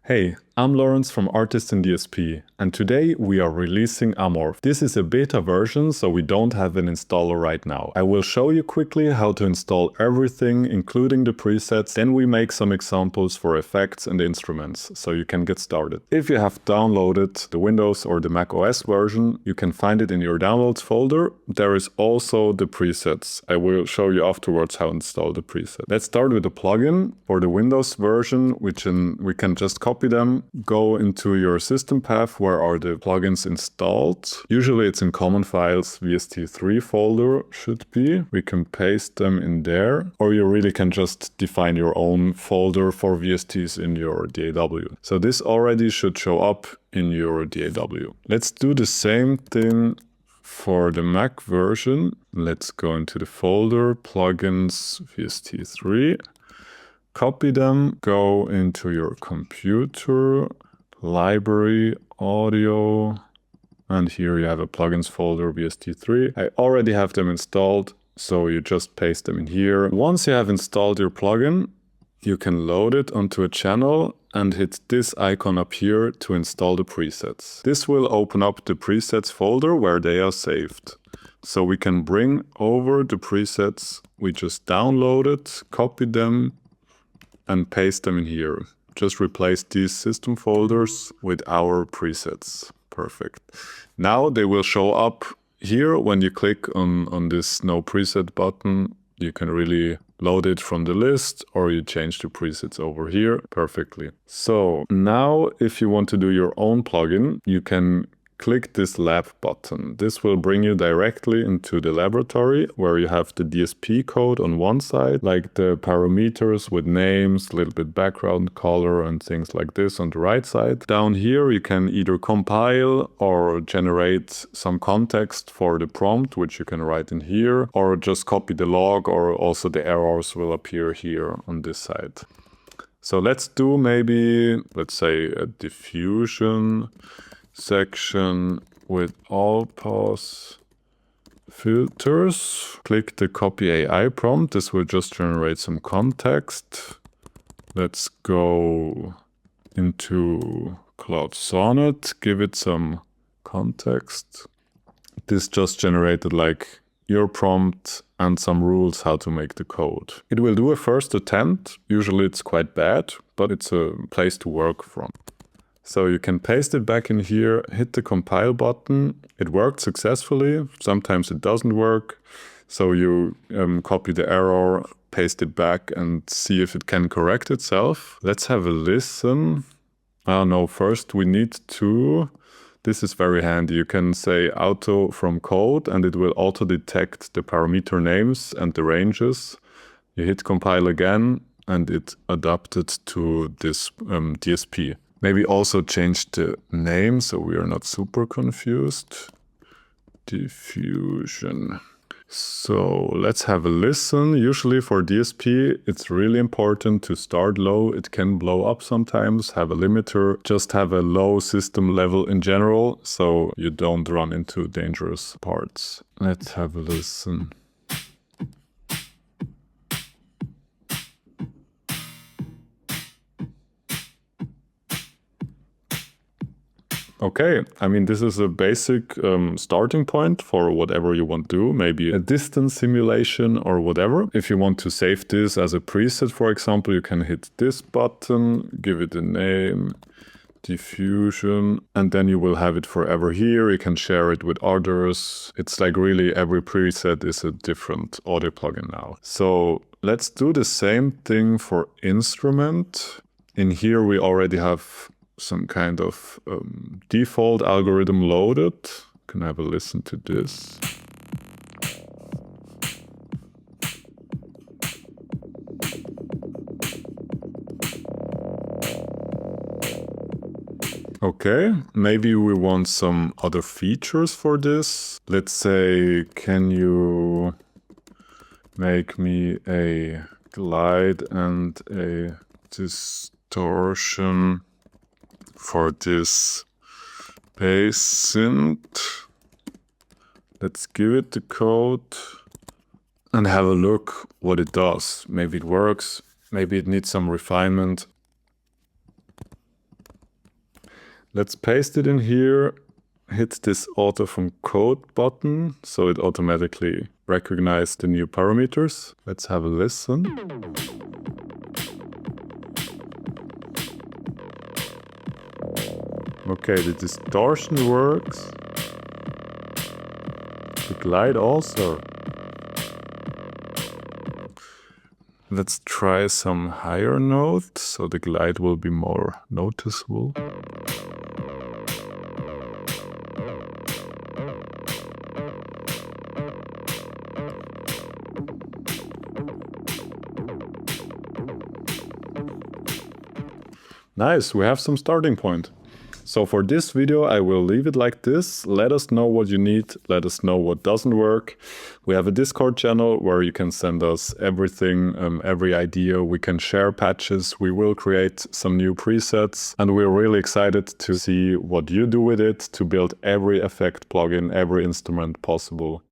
Hey, I'm Lawrence from Artist in DSP, and today we are releasing Amorph. This is a beta version, so we don't have an installer right now. I will show you quickly how to install everything, including the presets, then we make some examples for effects and instruments, so you can get started. If you have downloaded the Windows or the macOS version, you can find it in your downloads folder. There is also the presets. I will show you afterwards how to install the preset. Let's start with the plugin. For the Windows version, we can just copy them, go into your system path where are the plugins installed. Usually it's in common files, VST3 folder should be. We can paste them in there, or you really can just define your own folder for VSTs in your DAW. So this already should show up in your DAW. Let's do the same thing for the Mac version. Let's go into the folder, plugins, VST3. Copy them, go into your computer, library, audio, and here you have a plugins folder, VST3. I already have them installed, so you just paste them in here. Once you have installed your plugin, you can load it onto a channel and hit this icon up here to install the presets. This will open up the presets folder where they are saved. So we can bring over the presets we just downloaded, copy them, and paste them in here. Just replace these system folders with our presets. Perfect. Now they will show up here when you click on this no preset button. You can really load it from the list, or you change the presets over here perfectly. So now if you want to do your own plugin, you can click this lab button. This will bring you directly into the laboratory where you have the DSP code on one side, like the parameters with names, a little bit background color and things like this on the right side. Down here you can either compile or generate some context for the prompt, which you can write in here, or just copy the log, or also the errors will appear here on this side. So let's do maybe, let's say, a diffusion section with all pass filters. Click the copy AI prompt. This will just generate some context. Let's go into Cloud Sonnet, give it some context. This just generated like your prompt and some rules how to make the code. It will do a first attempt. Usually it's quite bad, but it's a place to work from. So you can paste it back in here, hit the compile button. It worked successfully. Sometimes it doesn't work. So you copy the error, paste it back and see if it can correct itself. Let's have a listen. No, first we need to, this is very handy. You can say auto from code and it will auto detect the parameter names and the ranges. You hit compile again and it adapted to this DSP. Maybe also change the name so we are not super confused. Diffusion. So let's have a listen. Usually for DSP, it's really important to start low. It can blow up sometimes, have a limiter. Just have a low system level in general so you don't run into dangerous parts. Let's have a listen. Okay, I mean, this is a basic starting point for whatever you want to do, maybe a distance simulation or whatever. If you want to save this as a preset, for example, you can hit this button, give it a name, diffusion, and then you will have it forever here. You can share it with others. It's like really every preset is a different audio plugin now. So let's do the same thing for instrument. In here we already have some kind of default algorithm loaded. Can have a listen to this. Okay, maybe we want some other features for this. Let's say, can you make me a glide and a distortion for this bass synth? Let's give it the code and have a look what it does. Maybe it works, maybe it needs some refinement. Let's paste it in here. Hit this auto from code button so it automatically recognizes the new parameters. Let's have a listen. Okay, the distortion works. The glide also. Let's try some higher notes so the glide will be more noticeable. Nice, we have some starting point. So for this video, I will leave it like this. Let us know what you need. Let us know what doesn't work. We have a Discord channel where you can send us everything, every idea. We can share patches. We will create some new presets. And we're really excited to see what you do with it to build every effect plugin, every instrument possible.